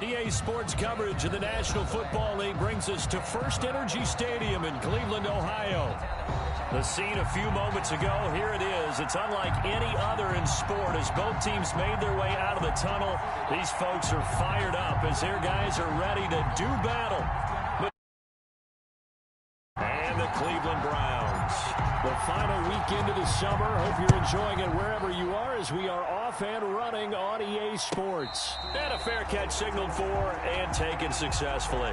EA Sports coverage of the National Football League brings us to First Energy Stadium in Cleveland, Ohio. The scene a few moments ago, here it is. It's unlike any other in sport as both teams made their way out of the tunnel. These folks are fired up as their guys are ready to do battle. And the Cleveland Browns. The final weekend of the summer. Hope you're enjoying it wherever you are as we are off and running on EA Sports. And a fair catch signaled for and taken successfully.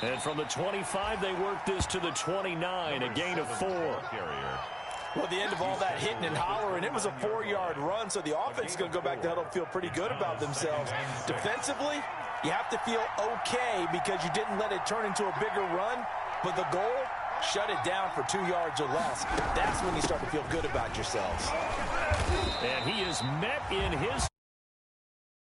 And from the 25, they worked this to the 29, a gain of 4. Well, the end of all that hitting and hollering, it was a 4-yard run, so the offense is going to go back to huddle and feel pretty good about themselves. Defensively, you have to feel okay because you didn't let it turn into a bigger run, but the goal, shut it down for 2 yards or less. That's when you start to feel good about yourselves. And he is met in his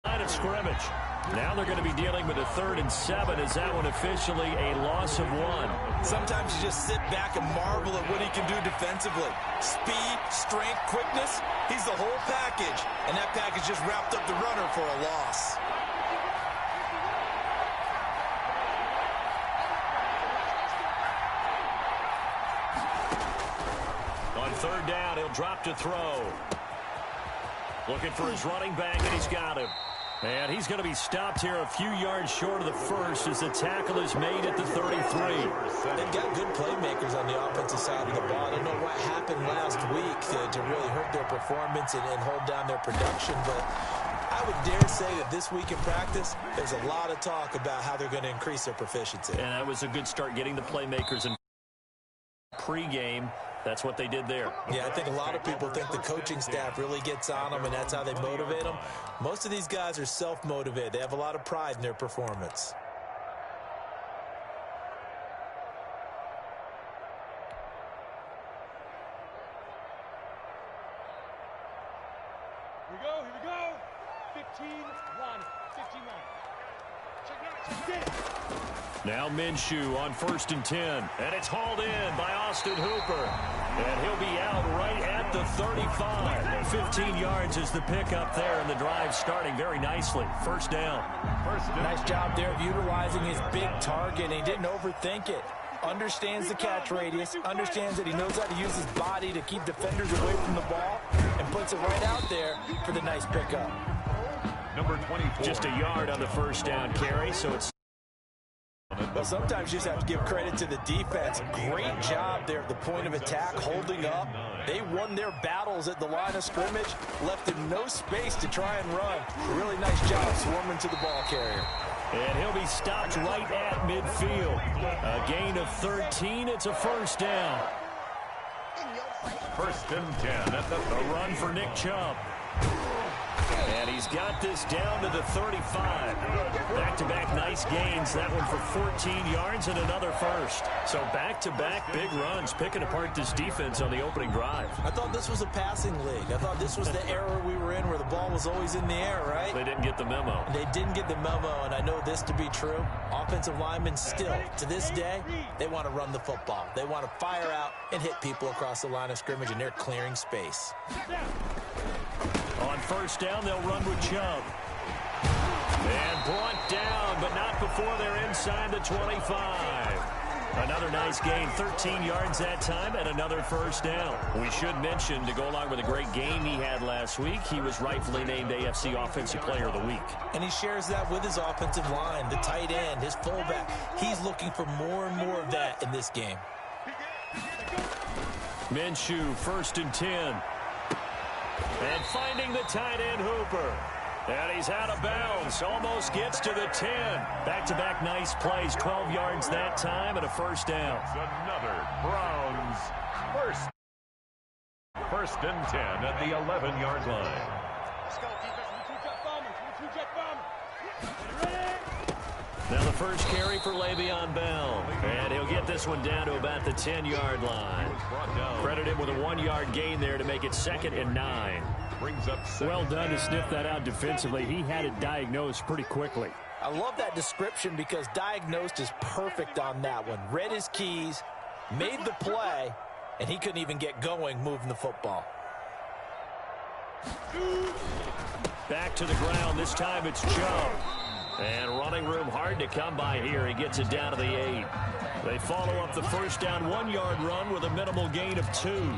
line of scrimmage. Now they're going to be dealing with a 3rd and 7. Is that one officially a loss of 1? Sometimes you just sit back and marvel at what he can do defensively. Speed, strength, quickness, he's the whole package. And that package just wrapped up the runner for a loss. On 3rd down, he'll drop to throw. Looking for his running back, and he's got him. And he's going to be stopped here a few yards short of the first as the tackle is made at the 33. They've got good playmakers on the offensive side of the ball. I don't know what happened last week to really hurt their performance and hold down their production, but I would dare say that this week in practice, there's a lot of talk about how they're going to increase their proficiency. And that was a good start getting the playmakers in pregame. That's what they did there. Yeah, I think a lot of people think the coaching staff really gets on them, and that's how they motivate them. Most of these guys are self-motivated. They have a lot of pride in their performance. Here we go. 15-1, 15-1. Check it. Now Minshew on 1st and 10. And it's hauled in by Austin Hooper. And he'll be out right at the 35. 15 yards is the pickup there, and the drive starting very nicely. First down. Nice job there of utilizing his big target. He didn't overthink it. Understands the catch radius. Understands that he knows how to use his body to keep defenders away from the ball. And puts it right out there for the nice pickup. Number 24. Just a yard on the first down carry, so it's... Well, sometimes you just have to give credit to the defense. Great job there at the point of attack, holding up. They won their battles at the line of scrimmage, left them no space to try and run. Really nice job swarming to the ball carrier. And he'll be stopped right at midfield. A gain of 13. It's a first down. 1st and 10. A run for Nick Chubb. And he's got this down to the 35. Back-to-back nice gains. That one for 14 yards and another first. So back-to-back big runs, picking apart this defense on the opening drive. I thought this was a passing league. I thought this was the era we were in where the ball was always in the air, right? They didn't get the memo. They didn't get the memo, and I know this to be true. Offensive linemen still, to this day, they want to run the football. They want to fire out and hit people across the line of scrimmage, and they're clearing space. On first down, they'll run with Chubb. And brought down, but not before they're inside the 25. Another nice gain, 13 yards that time, and another first down. We should mention, to go along with a great game he had last week, he was rightfully named AFC Offensive Player of the Week. And he shares that with his offensive line, the tight end, his fullback. He's looking for more and more of that in this game. Minshew, 1st and 10. And finding the tight end, Hooper. And he's out of bounds. Almost gets to the 10. Back-to-back nice plays. 12 yards that time and a first down. It's another Browns first. 1st and 10 at the 11-yard line. Let's go, defense. Now the first carry for Le'Veon Bell. And he'll get got this one down to about the 10-yard line. Credit him with a 1-yard gain there to make it 2nd and 9. Well done to sniff that out defensively. He had it diagnosed pretty quickly. I love that description because diagnosed is perfect on that one. Read his keys, made the play, and he couldn't even get going moving the football. Back to the ground. This time it's Chubb. And running room hard to come by here. He gets it down to the 8. They follow up the first down 1-yard run with a minimal gain of 2.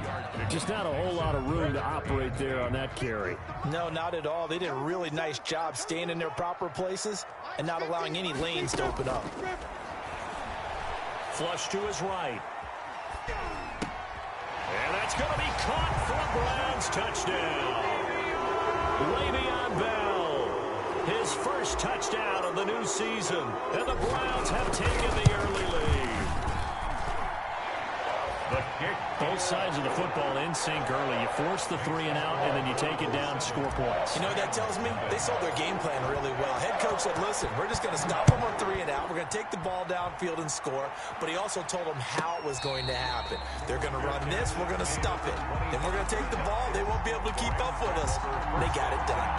Just not a whole lot of room to operate there on that carry. No, not at all. They did a really nice job staying in their proper places and not allowing any lanes to open up. Flush to his right. And that's going to be caught for a Browns touchdown. Le'Veon Bell, his first touchdown of the new season, and the Browns have taken the early lead. Both sides of the football in sync early. You force the 3 and out, and then you take it down, score points. You know what that tells me? They saw their game plan really well. Head coach said, listen, we're just going to stop them on 3 and out. We're going to take the ball downfield and score. But he also told them how it was going to happen. They're going to run this. We're going to stuff it. Then we're going to take the ball. They won't be able to keep up with us. They got it done.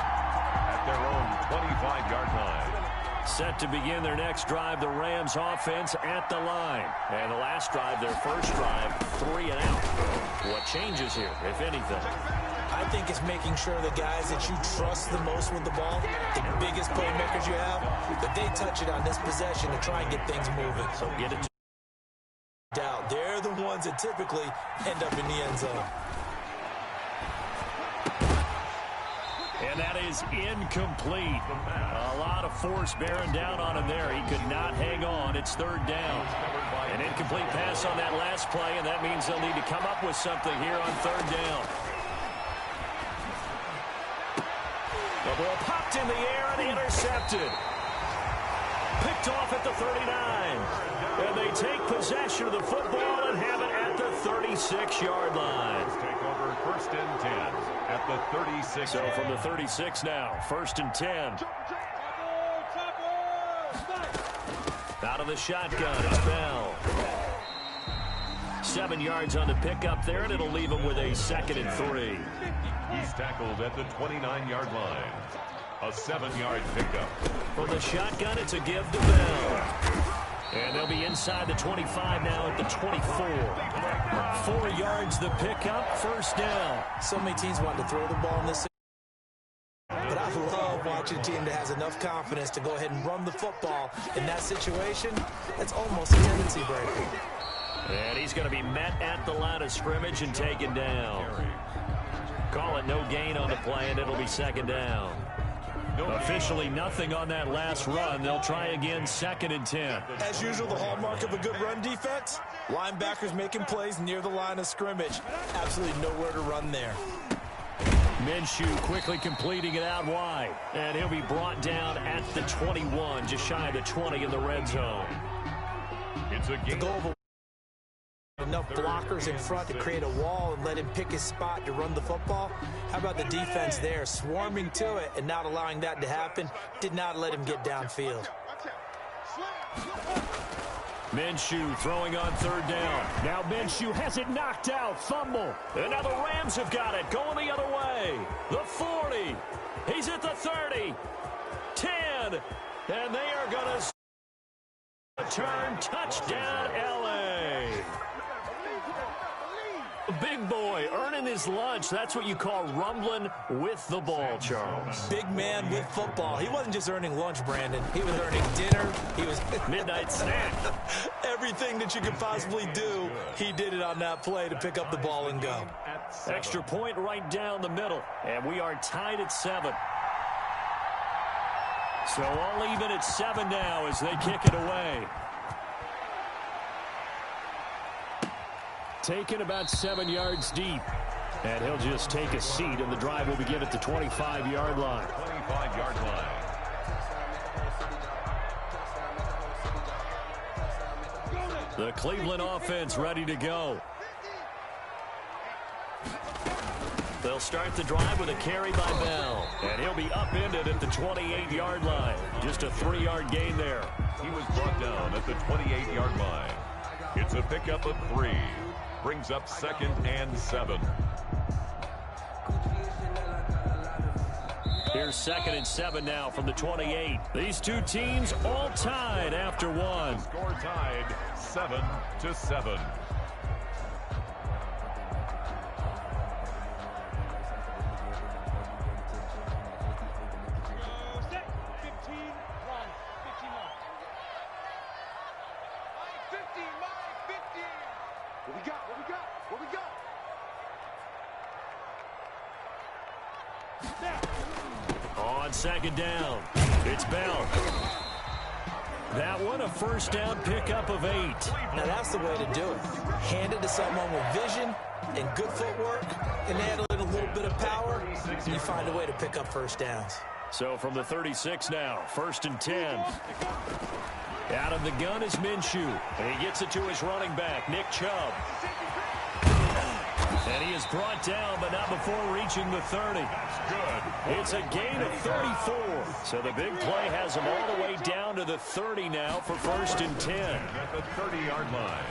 At their own 25-yard line. Set to begin their next drive, the Rams offense at the line. And the last drive, their first drive, 3 and out. What changes here, if anything? I think it's making sure the guys that you trust the most with the ball, the biggest playmakers you have, that they touch it on this possession to try and get things moving. So get it down. They're the ones that typically end up in the end zone. And that is incomplete. A lot of force bearing down on him there. He could not hang on. It's 3rd down. An incomplete pass on that last play, and that means they'll need to come up with something here on 3rd down. The ball popped in the air and intercepted. Picked off at the 39. And they take possession of the football and have it at the 36-yard line. Take over 1st and 10 at the 36. So from the 36 now, 1st and 10. Out of the shotgun, it's Bell. 7 yards on the pickup there, and it'll leave him with a 2nd and 3. He's tackled at the 29-yard line. A 7-yard pickup. From the shotgun, it's a give to Bell. And they'll be inside the 25 now at the 24. 4 yards the pickup, 1st down. So many teams want to throw the ball in this, but I love watching a team that has enough confidence to go ahead and run the football in that situation. That's almost a tendency breaker. And he's going to be met at the line of scrimmage and taken down. Call it no gain on the play, and it'll be 2nd down. Officially nothing on that last run. They'll try again, 2nd and 10. As usual, the hallmark of a good run defense, linebackers making plays near the line of scrimmage. Absolutely nowhere to run there. Minshew quickly completing it out wide. And he'll be brought down at the 21, just shy of the 20 in the red zone. It's a game. Enough blockers in front to create a wall and let him pick his spot to run the football. How about the defense there, swarming to it and not allowing that to happen? Did not let him get downfield. Minshew throwing on 3rd down. Now Minshew has it knocked out. Fumble. And now the Rams have got it. Going the other way. The 40. He's at the 30. 10. And they are going to turn. Touchdown, L.A. Big boy earning his lunch. That's what you call rumbling with the ball, Charles. Big man with football. He wasn't just earning lunch, Brandon. He was earning dinner. He was midnight snack. Everything that you could possibly do, he did it on that play to pick up the ball and go. Extra point right down the middle. And we are tied at 7. So all even at 7 now as they kick it away. Taken about 7 yards deep. And he'll just take a seat, and the drive will begin at the 25-yard line. 25-yard line. The Cleveland offense ready to go. They'll start the drive with a carry by Bell. And he'll be upended at the 28-yard line. Just a 3-yard gain there. He was brought down at the 28-yard line. It's It's a pickup of 3. Brings up 2nd and 7. Here's 2nd and 7 now from the 28. These two teams all tied after one. Score tied 7-7. Set. 15, run. 15 line. 15, line, 15. What we got? What we got? What we got? On 2nd down, it's Bell. That one a first down pickup of 8. Now that's the way to do it. Hand it to someone with vision and good footwork, and add a little bit of power, and you find a way to pick up first downs. So from the 36 now, 1st and 10. Out of the gun is Minshew. And he gets it to his running back, Nick Chubb. And he is brought down, but not before reaching the 30. It's a gain of 34. So the big play has him all the way down to the 30 now for 1st and 10. At the 30-yard line.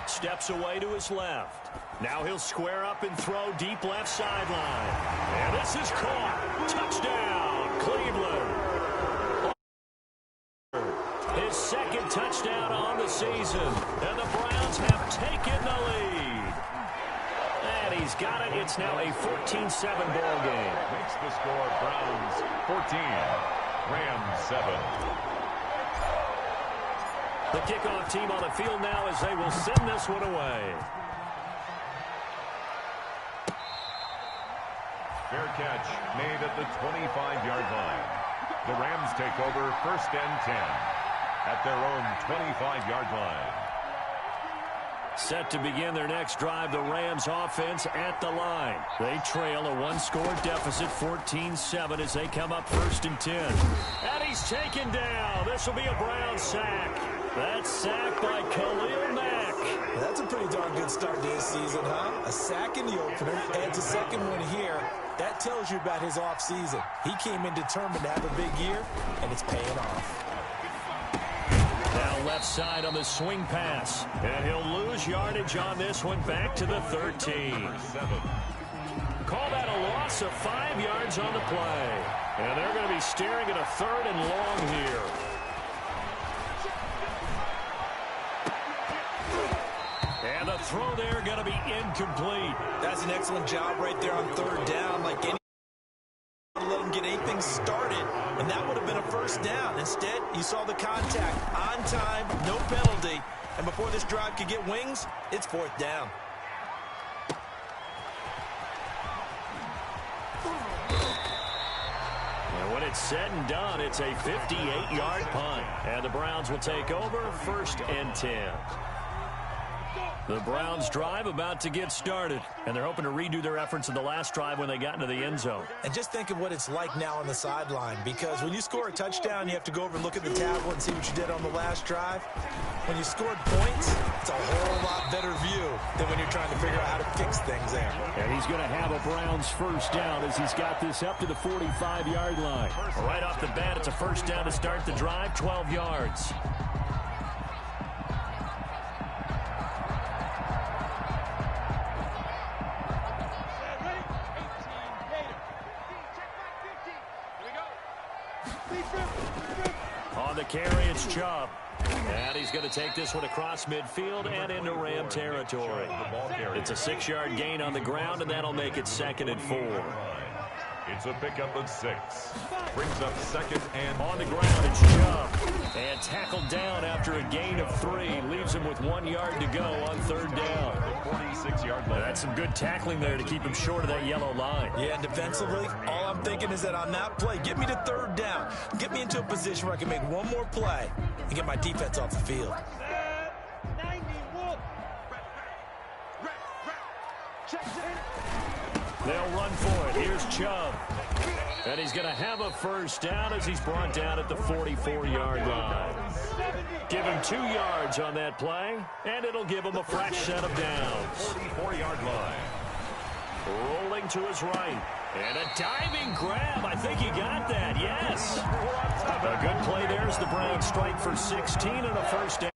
Steps away to his left. Now he'll square up and throw deep left sideline. And this is caught. Touchdown, Cleveland. His 2nd touchdown on the season. And the Browns have taken the lead. And he's got it. It's now a 14-7 ball game. Makes the score Browns 14, Rams 7. The kickoff team on the field now as they will send this one away. Fair catch made at the 25-yard line. The Rams take over 1st and 10 at their own 25-yard line. Set to begin their next drive, the Rams offense at the line. They trail a one-score deficit, 14-7, as they come up 1st and 10. And he's taken down. This will be a Brown sack. That's sacked by Khalil Mack. That's a pretty darn good start to his season, huh? A sack in the opener, adds a 2nd one here. That tells you about his offseason. He came in determined to have a big year, and it's paying off. Now left side on the swing pass. And he'll lose yardage on this one back to the 13. Call that a loss of 5 yards on the play. And they're going to be staring at a 3rd and long here. And the throw there going to be incomplete. That's an excellent job right there on 3rd down. Like any let him get anything started, and that would have been a first down. Instead, you saw the contact on time, no penalty, and before this drive could get wings, it's 4th down. And when it's said and done, it's a 58-yard punt, and the Browns will take over 1st and 10. The Browns drive about to get started, and they're hoping to redo their efforts in the last drive when they got into the end zone. And just think of what it's like now on the sideline, because when you score a touchdown, you have to go over and look at the tablet and see what you did on the last drive. When you scored points, it's a whole lot better view than when you're trying to figure out how to fix things there. And he's going to have a Browns first down as he's got this up to the 45-yard line. Right off the bat, it's a first down to start the drive, 12 yards. On the carry, it's Chubb. And he's going to take this one across midfield and into Ram territory. It's a 6-yard gain on the ground, and that'll make it 2nd and 4. It's a pickup of 6. Brings up 2nd and on the ground, it's Chubb. And tackled down after a gain of 3. Leaves him with 1 yard to go on 3rd down. 46-yard line. That's some good tackling there to keep him short of that yellow line. Yeah, and defensively, all I'm thinking is that on that play, get me to 3rd down. Get me into a position where I can make one more play and get my defense off the field. 91. They'll run for it. Here's Chubb. And he's going to have a first down as he's brought down at the 44-yard line. Give him 2 yards on that play, and it'll give him a fresh set of downs. 44-yard line. Rolling to his right. And a diving grab. I think he got that. Yes. A good play there as the Browns strike for 16 and a first down.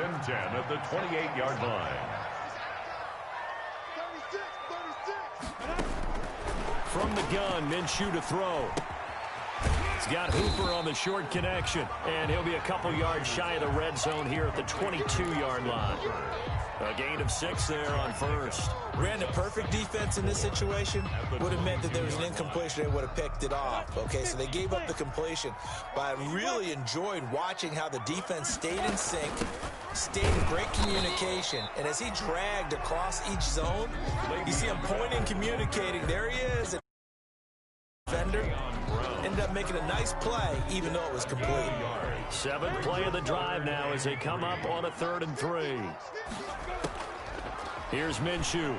and 10 at the 28-yard line. 36. From the gun, Minshew to throw. He's got Hooper on the short connection, and he'll be a couple yards shy of the red zone here at the 22-yard line. A gain of 6 there on first. Ran a perfect defense in this situation. Would have meant that there was an incompletion. They would have picked it off. Okay, so they gave up the completion. But I really enjoyed watching how the defense stayed in sync, stayed in great communication. And as he dragged across each zone, you see him pointing, communicating. There he is. Defender ended up making a nice play, even though it was complete. 7th play of the drive now as they come up on a 3rd and 3. Here's Minshew.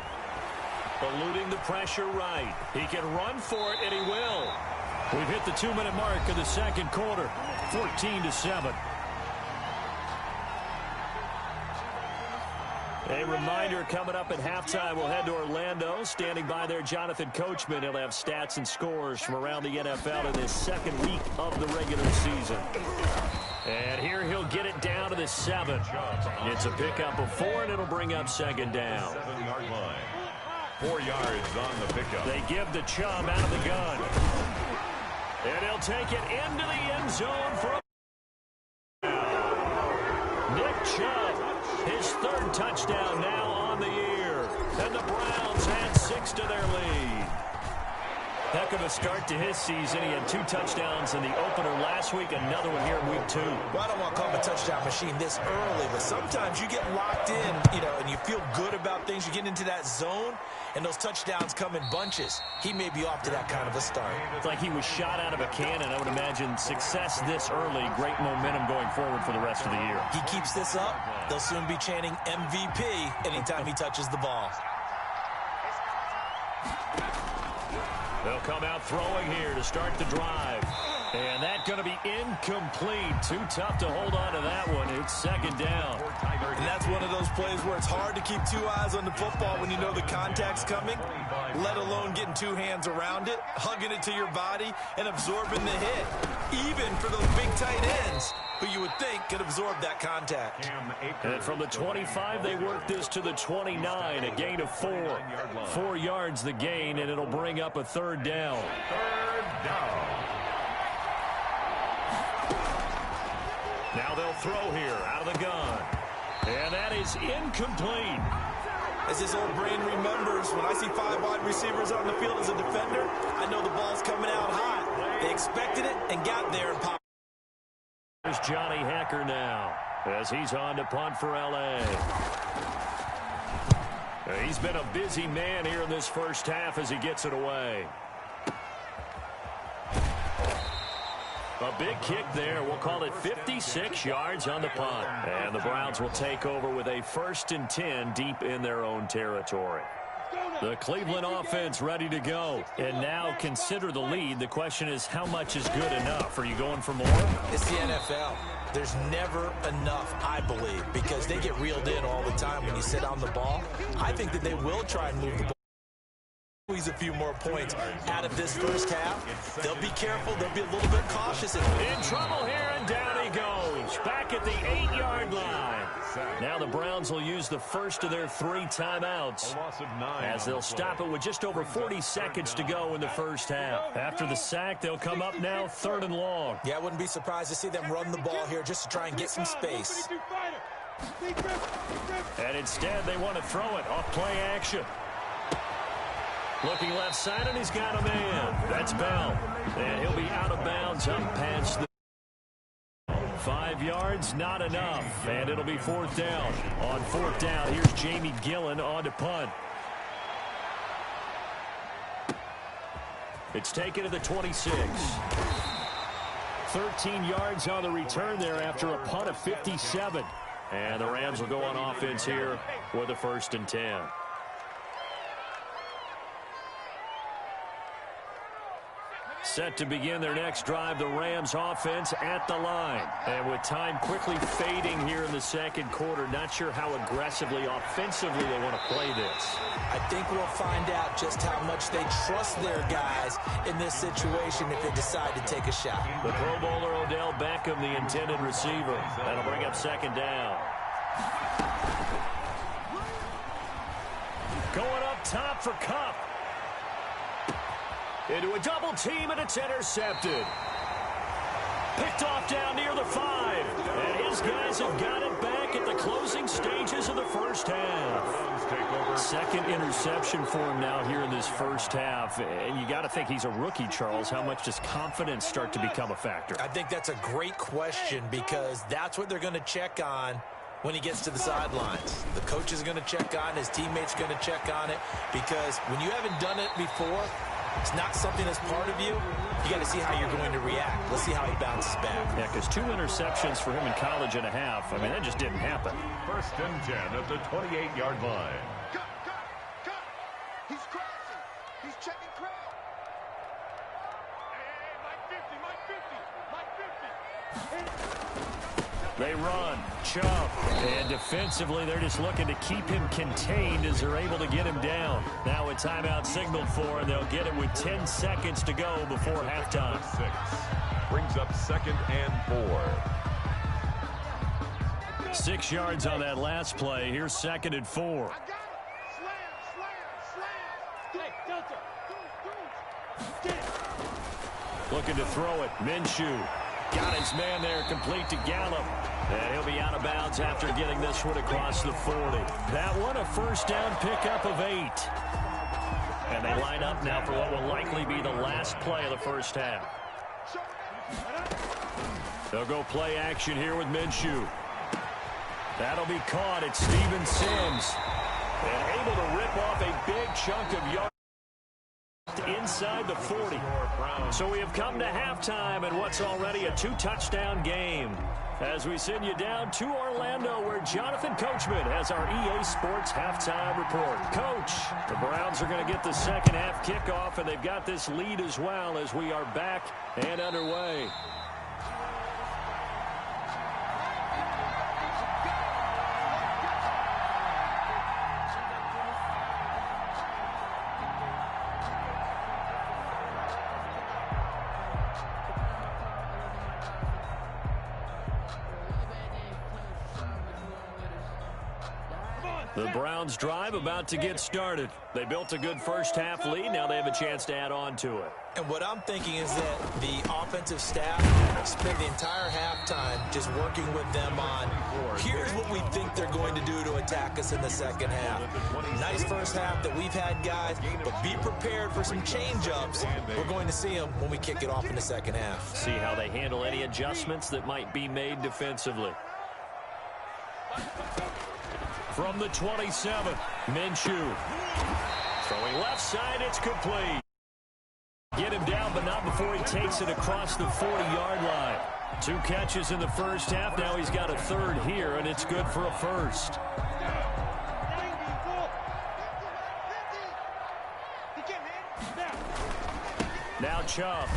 Eluding the pressure right. He can run for it, and he will. We've hit the 2-minute mark of the second quarter. 14-7. A reminder coming up at halftime, we'll head to Orlando. Standing by there, Jonathan Coachman. He'll have stats and scores from around the NFL in this second week of the regular season. And here he'll get it down to the 7. It's a pickup of 4, and it'll bring up second down. 7-yard line. 4 yards on the pickup. They give the Chubb out of the gun. And he'll take it into the end zone for a Nick Chubb, his 3rd touchdown now on the year. And the Browns add 6 to their lead. Heck of a start to his season. He had 2 touchdowns in the opener last week, another one here in week 2. Well, I don't want to call him a touchdown machine this early, but sometimes you get locked in, and you feel good about things. You get into that zone, and those touchdowns come in bunches. He may be off to that kind of a start. It's like he was shot out of a cannon. I would imagine success this early, great momentum going forward for the rest of the year. He keeps this up, they'll soon be chanting MVP anytime he touches the ball. They'll come out throwing here to start the drive. And that's going to be incomplete. Too tough to hold on to that one. It's second down. And that's one of those plays where it's hard to keep 2 eyes on the football when you know the contact's coming, let alone getting 2 hands around it, hugging it to your body, and absorbing the hit. Even for those big tight ends who you would think could absorb that contact. And from the 25, they work this to the 29, a gain of 4. 4 yards the gain, and it'll bring up a 3rd down. 3rd down. Now they'll throw here out of the gun. And that is incomplete. As his old brain remembers, when I see 5 wide receivers on the field as a defender, I know the ball's coming out hot. They expected it and got there and popped. Here's Johnny Hecker now as he's on to punt for L.A. He's been a busy man here in this first half as he gets it away. A big kick there. We'll call it 56 yards on the punt. And the Browns will take over with a 1st and 10 deep in their own territory. The Cleveland offense ready to go. And now consider the lead. The question is, how much is good enough? Are you going for more? It's the NFL. There's never enough, I believe, because they get reeled in all the time when you sit on the ball. I think that they will try and move the ball. Squeeze a few more points out of this first half. They'll be careful. They'll be a little bit cautious. In trouble here, and down he goes. Back at the 8-yard line. Now the Browns will use the first of their 3 timeouts as they'll stop it with just over 40 seconds to go in the first half. After the sack, they'll come up now 3rd and long. Yeah, I wouldn't be surprised to see them run the ball here just to try and get some space. And instead, they want to throw it off play action. Looking left side, and he's got a man. That's Bell. And he'll be out of bounds up past the 5 yards, not enough. And it'll be 4th down. On 4th down, here's Jamie Gillen on to punt. It's taken to the 26. 13 yards on the return there after a punt of 57. And the Rams will go on offense here with a 1st and 10. Set to begin their next drive, the Rams offense at the line. And with time quickly fading here in the second quarter, not sure how aggressively, offensively they want to play this. I think we'll find out just how much they trust their guys in this situation if they decide to take a shot. The Pro Bowler Odell Beckham, the intended receiver. That'll bring up second down. Going up top for Cup. Into a double team, and it's intercepted. Picked off down near the 5. And his guys have got it back at the closing stages of the first half. Second interception for him now here in this first half. And you got to think he's a rookie, Charles. How much does confidence start to become a factor? I think that's a great question because that's what they're going to check on when he gets to the sidelines. The coach is going to check on, his teammates are going to check on it, because when you haven't done it before, it's not something that's part of you. You got to see how you're going to react. Let's see how he bounces back. Yeah, because 2 interceptions for him in college and a half. I mean, that just didn't happen. First and 10 at the 28-yard line. Cut. He's crossing. He's checking crowd. Hey, Mike 50. They run. Chubb. And defensively, they're just looking to keep him contained as they're able to get him down. Now a timeout signaled for, and they'll get it with 10 seconds to go before halftime. 6. Brings up 2nd and 4. 6 yards on that last play. Here's 2nd and 4. I got it. Slam. Hey, Delta. Looking to throw it. Minshew. Got his man there, complete to Gallup. And he'll be out of bounds after getting this one across the 40. That one a first down pickup of 8. And they line up now for what will likely be the last play of the first half. They'll go play action here with Minshew. That'll be caught. It's Steven Sims. And able to rip off a big chunk of yards inside the 40. So we have come to halftime in what's already a 2-touchdown game. As we send you down to Orlando, where Jonathan Coachman has our EA Sports halftime report. Coach, the Browns are going to get the second half kickoff, and they've got this lead as well as we are back and underway. The Browns drive about to get started. They built a good first half lead. Now they have a chance to add on to it. And what I'm thinking is that the offensive staff spent the entire halftime just working with them on, here's what we think they're going to do to attack us in the second half. Nice first half that we've had, guys, but be prepared for some change-ups. We're going to see them when we kick it off in the second half. See how they handle any adjustments that might be made defensively. From the 27, Minshew. Throwing left side, it's complete. Get him down, but not before he takes it across the 40-yard line. 2 catches in the first half. Now he's got a third here, and it's good for a first. Now Chubb.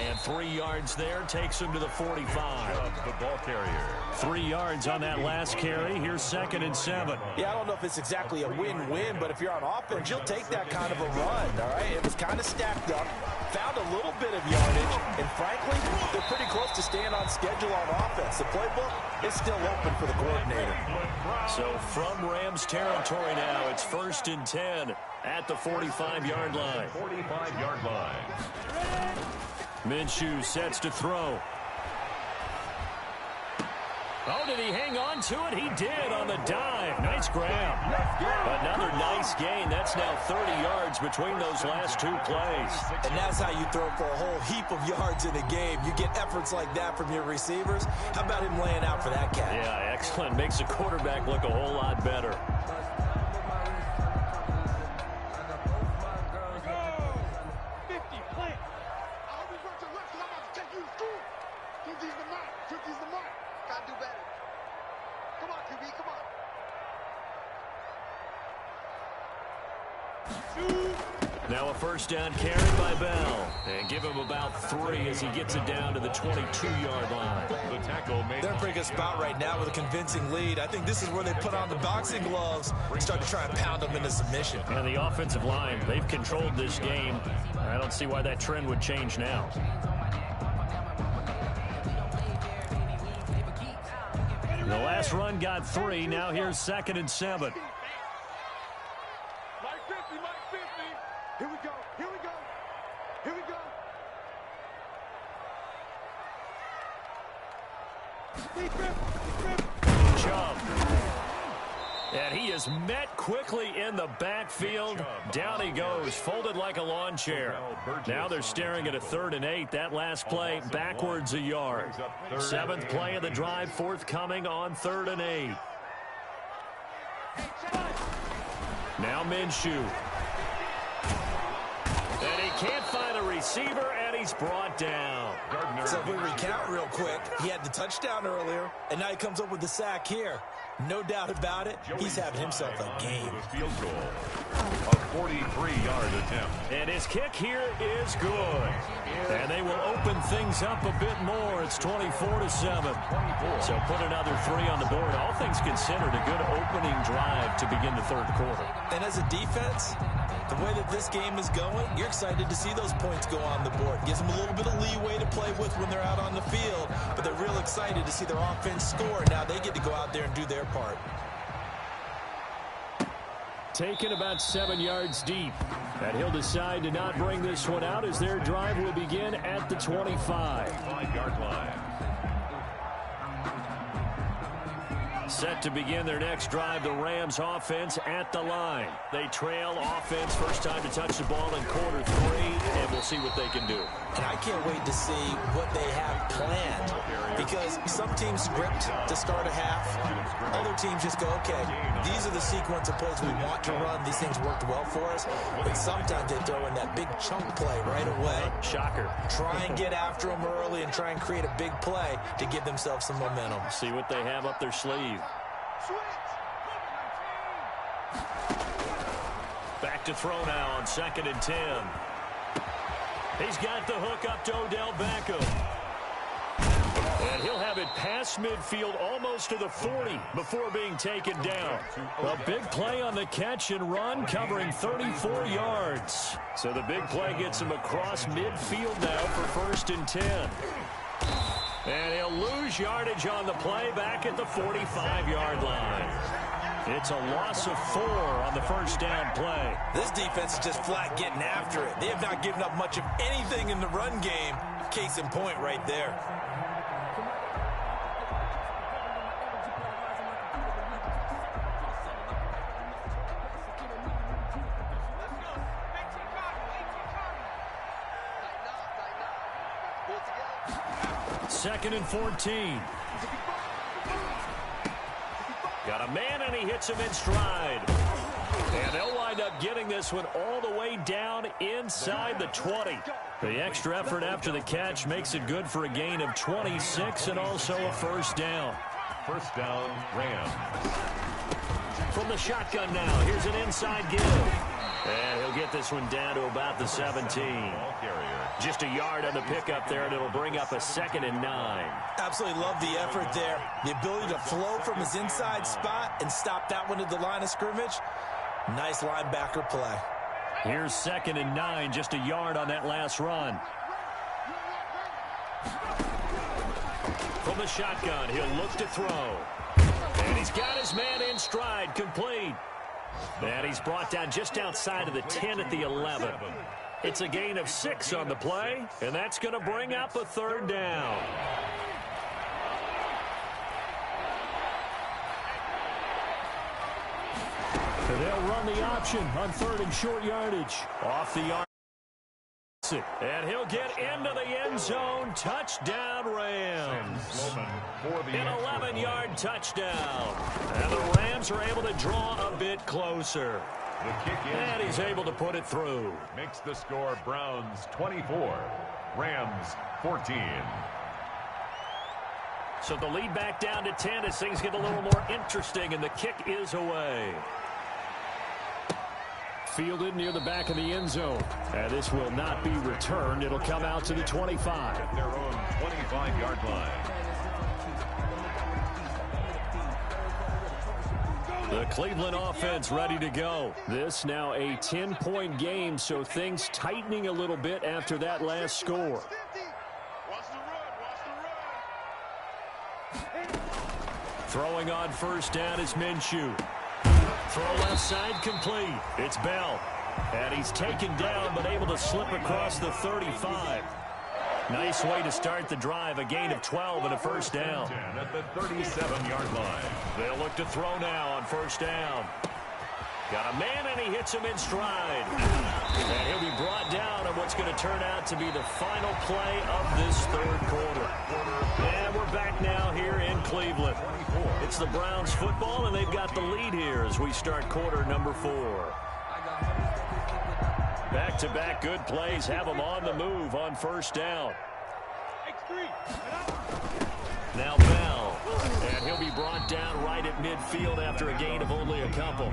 And 3 yards there takes him to the 45. The ball carrier. 3 yards on that last carry. Here's 2nd and 7. Yeah, I don't know if it's exactly a win-win, but if you're on offense, you'll take that kind of a run, all right? It was kind of stacked up, found a little bit of yardage, and frankly, they're pretty close to staying on schedule on offense. The playbook is still open for the coordinator. So from Rams territory now, it's 1st and 10 at the 45-yard line. 45-yard line. Minshew sets to throw. Oh, did he hang on to it? He did on the dive. Nice grab. Another nice gain. That's now 30 yards between those last 2 plays. And that's how you throw for a whole heap of yards in a game. You get efforts like that from your receivers. How about him laying out for that catch? Yeah, excellent. Makes the quarterback look a whole lot better. Now a first down carried by Bell. And give him about 3 as he gets it down to the 22-yard line. The tackle made. They're in a pretty good spot right now with a convincing lead. I think this is where they put on the boxing gloves and start to try and pound them into submission. And the offensive line, they've controlled this game. I don't see why that trend would change now. The last run got 3. Now here's 2nd and 7. Mike 50, Mike 50. Here we go, here we go, here we go. Chubb. And he is met quickly in the backfield. Down he goes, folded like a lawn chair. Now they're staring at a 3rd and 8. That last play backwards a yard. 7th play of the drive forthcoming on 3rd and 8. Now Minshew. And he can't find a receiver, and he's brought down. So if we recount real quick, he had the touchdown earlier, and now he comes up with the sack here. No doubt about it, he's having himself a game. Field goal. A 43-yard attempt. And his kick here is good. And they will open things up a bit more. It's 24-7. So put another 3 on the board. All things considered, a good opening drive to begin the 3rd quarter. And as a defense, the way that this game is going, you're excited to see those points go on the board. Gives them a little bit of leeway to play with when they're out on the field, but they're real excited to see their offense score. Now they get to go out there and do their part. Taken about 7 yards deep. And he'll decide to not bring this one out as their drive will begin at the 25. 5-yard line. Set to begin their next drive, the Rams offense at the line. They trail offense, first time to touch the ball in quarter 3, and we'll see what they can do. And I can't wait to see what they have planned, because some teams script to start a half. Other teams just go, okay, these are the sequence of plays we want to run. These things worked well for us. But sometimes they throw in that big chunk play right away. Shocker. Try and get after them early and try and create a big play to give themselves some momentum. See what they have up their sleeve. Back to throw now on 2nd and 10. He's got the hook up to Odell Beckham. And he'll have it past midfield almost to the 40 before being taken down. A big play on the catch and run covering 34 yards. So the big play gets him across midfield now for 1st and 10. And he'll lose yardage on the play back at the 45-yard line. It's a loss of 4 on the first down play. This defense is just flat getting after it. They have not given up much of anything in the run game. Case in point right there. Second and 14. Got a man, and he hits him in stride. And they'll wind up getting this one all the way down inside the 20. The extra effort after the catch makes it good for a gain of 26 and also a first down. First down, Rams. From the shotgun now, here's an inside give. And he'll get this one down to about the 17. Just a yard on the pickup there, and it'll bring up a 2nd and 9. Absolutely love the effort there. The ability to flow from his inside spot and stop that one at the line of scrimmage. Nice linebacker play. Here's 2nd and 9, just a yard on that last run. From the shotgun, he'll look to throw. And he's got his man in stride, complete. And he's brought down just outside of the 10 at the 11. It's a gain of 6 on the play, and that's going to bring up a 3rd down. And they'll run the option on 3rd and short yardage. Off the yard. And he'll get into the end zone. Touchdown, Rams. An 11-yard touchdown. And the Rams are able to draw a bit closer. The kick in. And he's able to put it through. Makes the score Browns 24, Rams 14. So the lead back down to 10 as things get a little more interesting, and the kick is away. Fielded near the back of the end zone. And this will not be returned. It'll come out to the 25. At their own 25-yard line. The Cleveland offense ready to go. This now a 10-point game, so things tightening a little bit after that last score. Throwing on first down is Minshew. Throw left side complete. It's Bell. And he's taken down but able to slip across the 35. Nice way to start the drive. A gain of 12 and a first down. At the 37-yard line. They'll look to throw now on first down. Got a man, and he hits him in stride. And he'll be brought down on what's going to turn out to be the final play of this third quarter. And we're back now here in Cleveland. It's the Browns football, and they've got the lead here as we start quarter number 4. Back-to-back good plays have them on the move on first down. Now Bell, and he'll be brought down right at midfield after a gain of only a couple.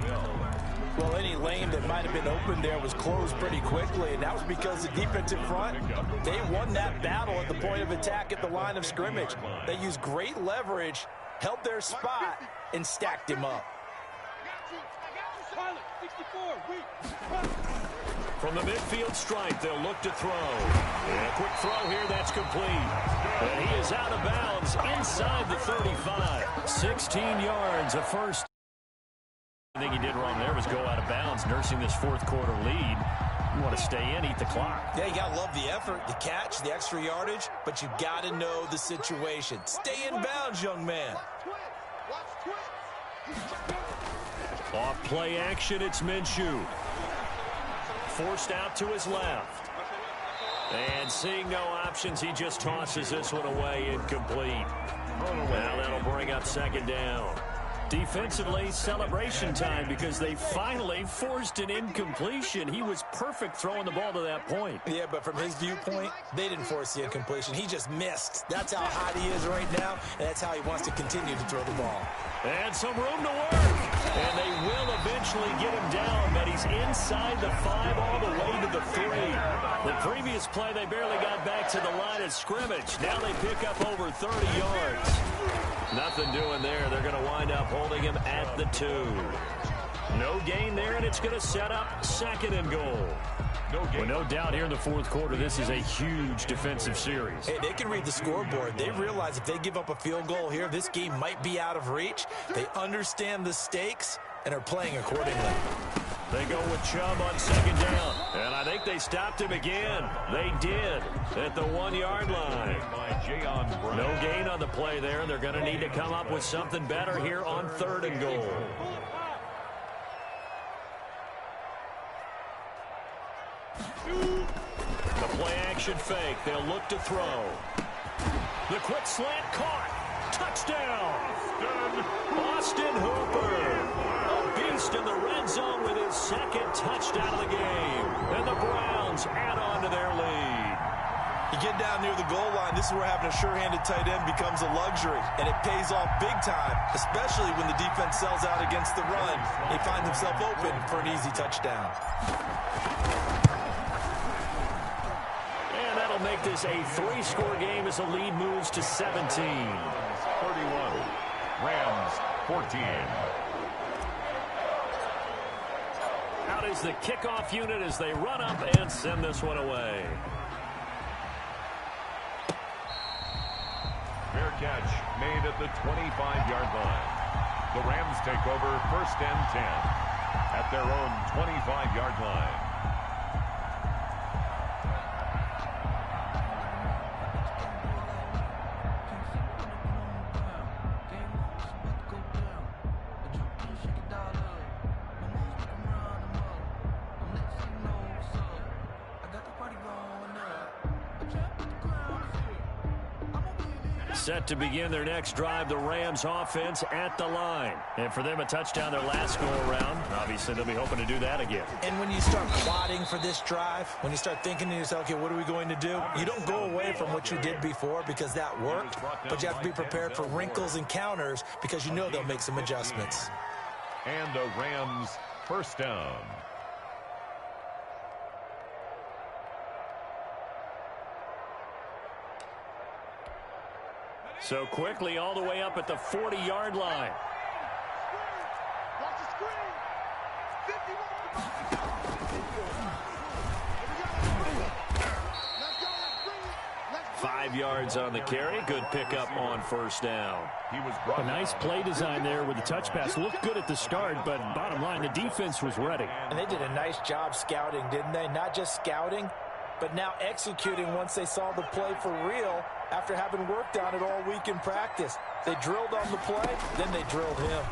Well, any lane that might have been open there was closed pretty quickly, and that was because the defensive front, they won that battle at the point of attack at the line of scrimmage. They used great leverage, held their spot, and stacked him up. From the midfield stripe, they'll look to throw. And a quick throw here, that's complete. And he is out of bounds inside the 35. 16 yards, a first. The thing he did wrong there was go out of bounds, nursing this fourth quarter lead. You want to stay in, eat the clock. Yeah, you got to love the effort, the catch, the extra yardage, but you got to know the situation. Stay in bounds, young man. Off play action, it's Minshew. Forced out to his left. And seeing no options, he just tosses this one away, incomplete. Now that'll bring up second down. Defensively, celebration time because they finally forced an incompletion. He was perfect throwing the ball to that point. Yeah, but from his viewpoint, they didn't force the incompletion. He just missed. That's how hot he is right now, and that's how he wants to continue to throw the ball. And some room to work. And they will eventually get him down, but he's inside the 5 all the way to the 3. The previous play, they barely got back to the line of scrimmage. Now they pick up over 30 yards. Nothing doing there. They're going to wind up holding him at the 2. No gain there, and it's going to set up second and goal. Well, no doubt here in the fourth quarter, this is a huge defensive series. Hey, they can read the scoreboard. They realize if they give up a field goal here, this game might be out of reach. They understand the stakes and are playing accordingly. They go with Chubb on second down. And I think they stopped him again. They did at the 1-yard line. No gain on the play there. They're going to need to come up with something better here on third and goal. The play action fake. They'll look to throw. The quick slant caught. Touchdown. Austin Hooper. A beast in the red zone with his second touchdown of the game. And the Browns add on to their lead. You get down near the goal line, this is where having a sure-handed tight end becomes a luxury. And it pays off big time, especially when the defense sells out against the run. He finds himself open for an easy touchdown. Make this a 3-score game as the lead moves to 17. 31. Rams 14. Out is the kickoff unit as they run up and send this one away. Fair catch made at the 25-yard line. The Rams take over first and 10 at their own 25-yard line. Set to begin their next drive, the Rams offense at the line. And for them, a touchdown their last go-around. Obviously, they'll be hoping to do that again. And when you start plotting for this drive, when you start thinking to yourself, okay, what are we going to do? You don't go away from what you did before because that worked, but you have to be prepared for wrinkles and counters because you know they'll make some adjustments. And a Rams first down. So quickly all the way up at the 40-yard line. Watch the screen. 51. 5 5 yards on the carry. Good pickup on first down. A nice play design there with the touch pass. Looked good at the start, but bottom line, the defense was ready. And they did a nice job scouting, didn't they? Not just scouting, but now executing once they saw the play for real after having worked on it all week in practice. They drilled on the play, then they drilled him.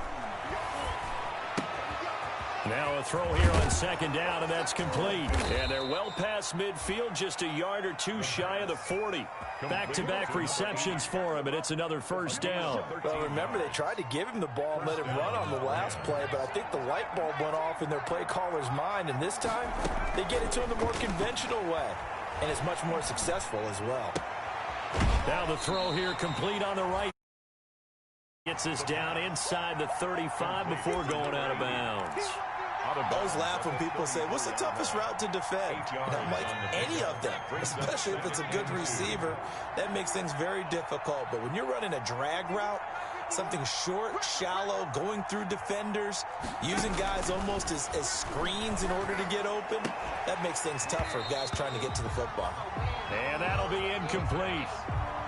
Now a throw here on second down, and that's complete. And they're well past midfield, just a yard or two shy of the 40. Back-to-back receptions for him, and it's another first down. Well, remember, they tried to give him the ball and let him run on the last play, but I think the light bulb went off in their play caller's mind, and this time they get it to him the more conventional way, and it's much more successful as well. Now the throw here complete on the right. Gets us down inside the 35 before going out of bounds. I always laugh when people say, what's the toughest route to defend? And I'm like, any of them, especially if it's a good receiver. That makes things very difficult. But when you're running a drag route, something short, shallow, going through defenders, using guys almost as screens in order to get open, that makes things tough for guys trying to get to the football. And that'll be incomplete.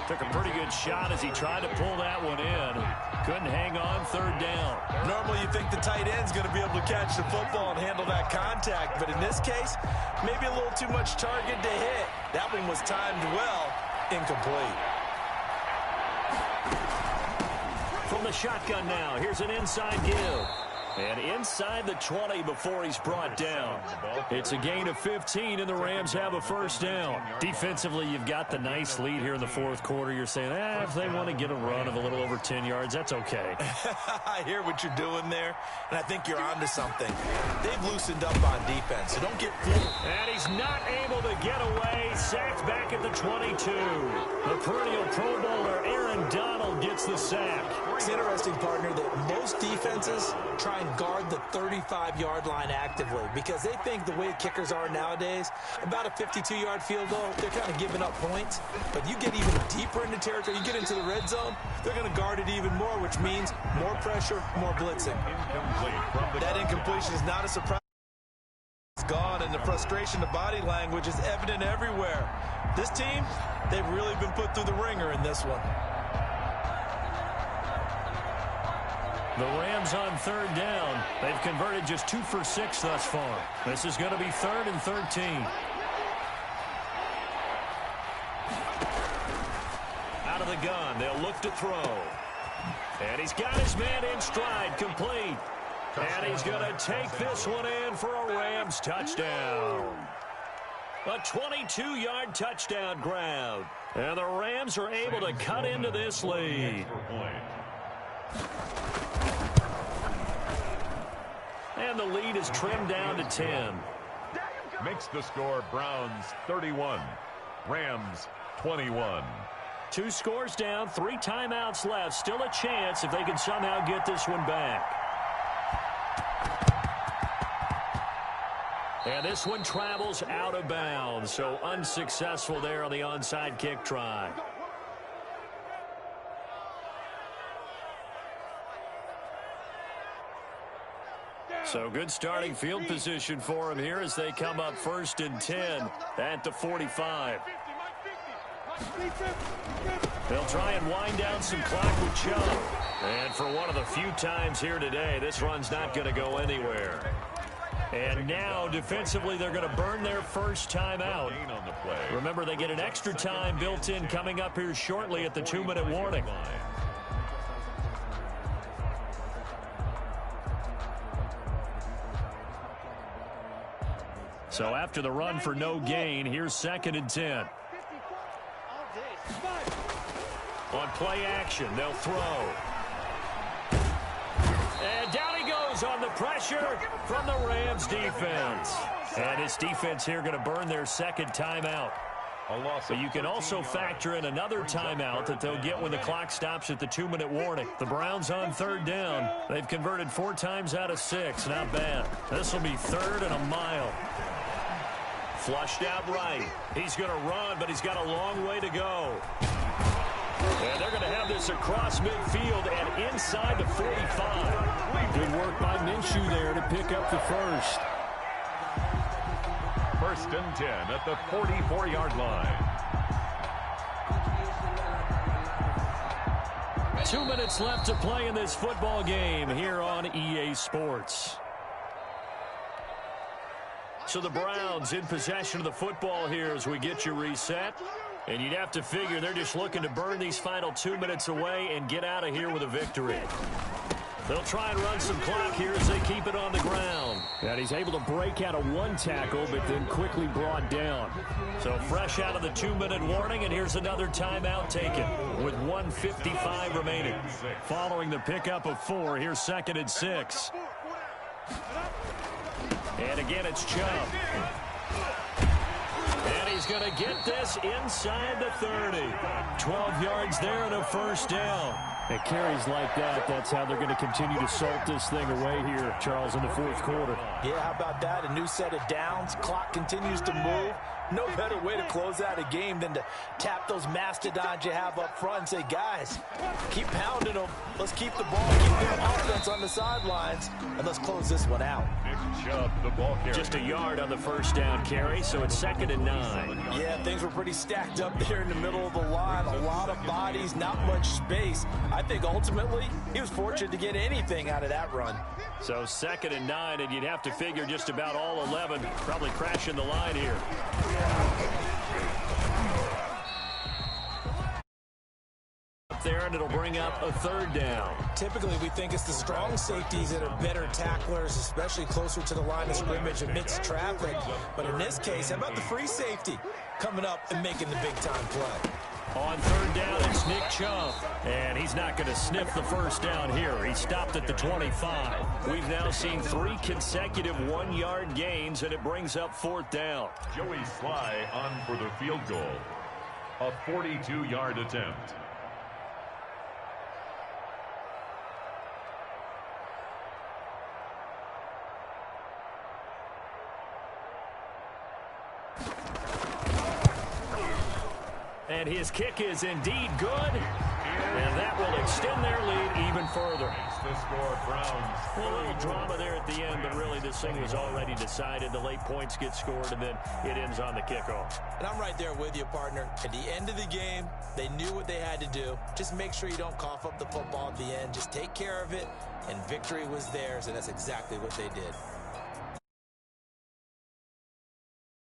Took a pretty good shot as he tried to pull that one in. Couldn't hang on third down. Normally you think the tight end's going to be able to catch the football and handle that contact, but in this case, maybe a little too much target to hit. That one was timed well, incomplete. From the shotgun now, here's an inside give. And inside the 20 before he's brought down. It's a gain of 15, and the Rams have a first down. Defensively, you've got the nice lead here in the fourth quarter. You're saying, if they want to get a run of a little over 10 yards, that's okay. I hear what you're doing there, and I think you're onto something. They've loosened up on defense, so don't get fooled. And he's not able to get away. Sacked back at the 22. The perennial Pro Bowler, Aaron Donald, gets the sack. It's interesting, partner, that most defenses try and guard the 35-yard line actively because they think the way kickers are nowadays, about a 52-yard field goal, they're kind of giving up points. But you get even deeper into territory, you get into the red zone, they're going to guard it even more, which means more pressure, more blitzing. That incompletion is not a surprise. It's gone, and the frustration, the body language is evident everywhere. This team, they've really been put through the ringer in this one. The Rams on third down. They've converted just 2 for 6 thus far. This is going to be 3rd and 13. Out of the gun, they'll look to throw. And he's got his man in stride, complete. And he's going to take this one in for a Rams touchdown. A 22-yard touchdown grab. And the Rams are able to cut into this lead. And the lead is trimmed down to 10. Makes the score Browns 31, Rams 21. 2 scores down, 3 timeouts left. Still a chance if they can somehow get this one back. And this one travels out of bounds, so unsuccessful there on the onside kick try. So good starting field position for him here as they come up 1st and 10 at the 45. They'll try and wind down some clock with Chubb. And for one of the few times here today, this run's not going to go anywhere. And now, defensively, they're going to burn their first time out. Remember, they get an extra time built in coming up here shortly at the 2-minute warning. So after the run for no gain, here's 2nd and 10. On play action, they'll throw. And down he goes on the pressure from the Rams defense. And this defense here going to burn their 2nd timeout. But you can also factor in another timeout that they'll get when the clock stops at the 2-minute warning. The Browns on 3rd down. They've converted 4 times out of 6. Not bad. This will be 3rd and a mile. Flushed out right. He's going to run, but he's got a long way to go. And they're going to have this across midfield and inside the 45. Good work by Minshew there to pick up the first. 1st and 10 at the 44-yard line. 2 minutes left to play in this football game here on EA Sports. So the Browns in possession of the football here as we get you reset. And you'd have to figure they're just looking to burn these final 2 minutes away and get out of here with a victory. They'll try and run some clock here as they keep it on the ground. And he's able to break out of one tackle, but then quickly brought down. So fresh out of the 2-minute warning, and here's another timeout taken with 1:55 remaining. Following the pickup of 4, here's 2nd and 6. And again, it's Chubb. And he's going to get this inside the 30. 12 yards there and a first down. And carries like that, that's how they're going to continue to salt this thing away here, Charles, in the fourth quarter. Yeah, how about that? A new set of downs. Clock continues to move. No better way to close out a game than to tap those mastodons you have up front and say, guys, keep pounding them. Let's keep the ball, keep their offense on the sidelines, and let's close this one out. Chubb, the ball carrier. Just a yard on the first down carry, so it's 2nd and 9. Yeah, things were pretty stacked up there in the middle of the line. A lot of bodies, not much space. I think ultimately he was fortunate to get anything out of that run. So 2nd and 9, and you'd have to figure just about all 11 probably crashing the line here. Up there, and it'll bring up a 3rd down. Typically, we think it's the strong safeties that are better tacklers, especially closer to the line of scrimmage amidst traffic. But in this case, how about the free safety coming up and making the big-time play? On 3rd down, it's Nick Chubb. And he's not going to sniff the first down here. He stopped at the 25. We've now seen 3 consecutive 1-yard gains, and it brings up 4th down. Joey Sly on for the field goal. A 42-yard attempt. And his kick is indeed good. And that will extend their lead even further. The score, Browns. A little drama there at the end, but really this thing was already decided. The late points get scored, and then it ends on the kickoff. And I'm right there with you, partner. At the end of the game, they knew what they had to do. Just make sure you don't cough up the football at the end. Just take care of it, and victory was theirs, and that's exactly what they did.